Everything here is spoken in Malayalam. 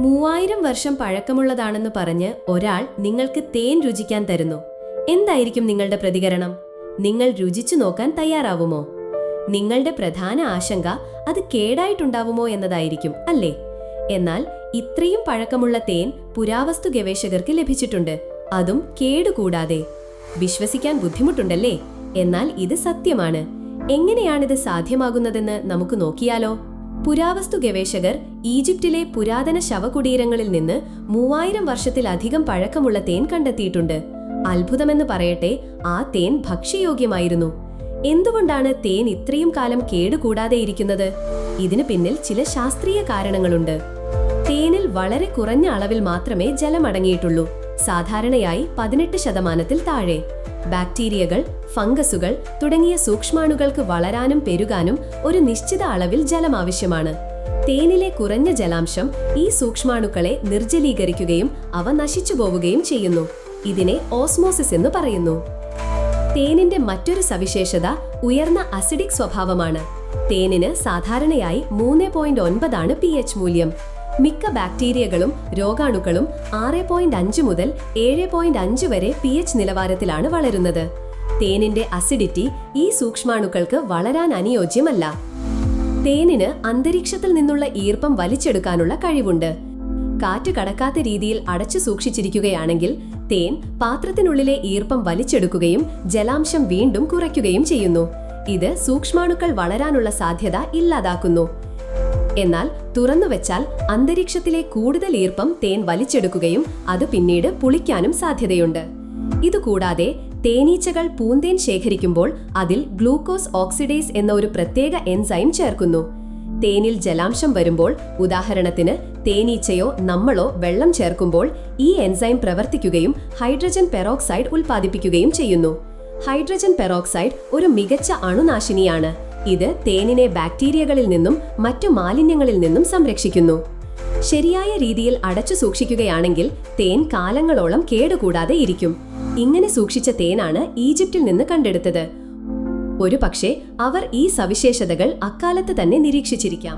3000 വർഷം പഴക്കമുള്ളതാണെന്ന് പറഞ്ഞ് ഒരാൾ നിങ്ങൾക്ക് തേൻ രുചിക്കാൻ തരുന്നു. എന്തായിരിക്കും നിങ്ങളുടെ പ്രതികരണം? നിങ്ങൾ രുചിച്ചു നോക്കാൻ തയ്യാറാവുമോ? നിങ്ങളുടെ പ്രധാന ആശങ്ക അത് കേടായിട്ടുണ്ടാവുമോ എന്നതായിരിക്കും, അല്ലേ? എന്നാൽ ഇത്രയും പഴക്കമുള്ള തേൻ പുരാവസ്തു ഗവേഷകർക്ക് ലഭിച്ചിട്ടുണ്ട്, അതും കേടുകൂടാതെ. വിശ്വസിക്കാൻ ബുദ്ധിമുട്ടുണ്ടല്ലേ? എന്നാൽ ഇത് സത്യമാണ്. എങ്ങനെയാണിത് സാധ്യമാകുന്നതെന്ന് നമുക്ക് നോക്കിയാലോ? പുരാവസ്തു ഗവേഷകർ ഈജിപ്തിലെ പുരാതന ശവകുടീരങ്ങളിൽ നിന്ന് 3000 വർഷത്തിലധികം പഴക്കമുള്ള തേൻ കണ്ടെത്തിയിട്ടുണ്ട്. അത്ഭുതമെന്ന് പറയട്ടെ, ആ തേൻ ഭക്ഷ്യയോഗ്യമായിരുന്നു. എന്തുകൊണ്ടാണ് തേൻ ഇത്രയും കാലം കേടുകൂടാതെ ഇരിക്കുന്നത്? ഇതിനു പിന്നിൽ ചില ശാസ്ത്രീയ കാരണങ്ങളുണ്ട്. തേനിൽ വളരെ കുറഞ്ഞ അളവിൽ മാത്രമേ ജലമടങ്ങിയിട്ടുള്ളൂ, സാധാരണയായി 18% താഴെ. ബാക്ടീരിയകൾ, ഫംഗസുകൾ തുടങ്ങിയ സൂക്ഷ്മാണുക്കൾക്ക് വളരാനും പെരുകാനും ഒരു നിശ്ചിത അളവിൽ ജലം ആവശ്യമാണ്. തേനിലെ കുറഞ്ഞ ജലാംശം ഈ സൂക്ഷ്മാണുക്കളെ നിർജ്ജലീകരിക്കുകയും അവ നശിച്ചുപോവുകയും ചെയ്യുന്നു. ഇതിനെ ഓസ്മോസിസ് എന്ന് പറയുന്നു. തേനിന്റെ മറ്റൊരു സവിശേഷത ഉയർന്ന അസിഡിക് സ്വഭാവമാണ്. തേനിന് സാധാരണയായി 3.9 pH മൂല്യം. മിക്ക ബാക്ടീരിയകളും രോഗാണുക്കളും 6.5 മുതൽ 7.5 വരെ pH നിലവാരത്തിലാണ് വളരുന്നത്. തേനിന്റെ അസിഡിറ്റി ഈ സൂക്ഷ്മാണുക്കൾക്ക് വളരാൻ അനുയോജ്യമല്ല. തേനിന് അന്തരീക്ഷത്തിൽ നിന്നുള്ള ഈർപ്പം വലിച്ചെടുക്കാനുള്ള കഴിവുണ്ട്. കാറ്റ് കടക്കാത്ത രീതിയിൽ അടച്ചു സൂക്ഷിച്ചിരിക്കുകയാണെങ്കിൽ തേൻ പാത്രത്തിനുള്ളിലെ ഈർപ്പം വലിച്ചെടുക്കുകയും ജലാംശം വീണ്ടും കുറയ്ക്കുകയും ചെയ്യുന്നു. ഇത് സൂക്ഷ്മാണുക്കൾ വളരാനുള്ള സാധ്യത ഇല്ലാതാക്കുന്നു. എന്നാൽ തുറന്നുവെച്ചാൽ അന്തരീക്ഷത്തിലെ കൂടുതൽ ഈർപ്പം തേൻ വലിച്ചെടുക്കുകയും അത് പിന്നീട് പുളിക്കാനും സാധ്യതയുണ്ട്. ഇതുകൂടാതെ തേനീച്ചകൾ പൂന്തേൻ ശേഖരിക്കുമ്പോൾ അതിൽ ഗ്ലൂക്കോസ് ഓക്സിഡേസ് എന്ന ഒരു പ്രത്യേക എൻസൈം ചേർക്കുന്നു. തേനിൽ ജലാംശം വരുമ്പോൾ, ഉദാഹരണത്തിന് തേനീച്ചയോ നമ്മളോ വെള്ളം ചേർക്കുമ്പോൾ, ഈ എൻസൈം പ്രവർത്തിക്കുകയും ഹൈഡ്രജൻ പെറോക്സൈഡ് ഉൽപ്പാദിപ്പിക്കുകയും ചെയ്യുന്നു. ഹൈഡ്രജൻ പെറോക്സൈഡ് ഒരു മികച്ച അണുനാശിനിയാണ്. ഇത് തേനിനെ ബാക്ടീരിയകളിൽ നിന്നും മറ്റു മാലിന്യങ്ങളിൽ നിന്നും സംരക്ഷിക്കുന്നു. ശരിയായ രീതിയിൽ അടച്ചു സൂക്ഷിക്കുകയാണെങ്കിൽ തേൻ കാലങ്ങളോളം കേടുകൂടാതെ ഇരിക്കും. ഇങ്ങനെ സൂക്ഷിച്ച തേനാണ് ഈജിപ്തിൽ നിന്ന് കണ്ടെടുത്തത്. ഒരുപക്ഷെ അവർ ഈ സവിശേഷതകൾ അക്കാലത്ത് തന്നെ നിരീക്ഷിച്ചിരിക്കാം.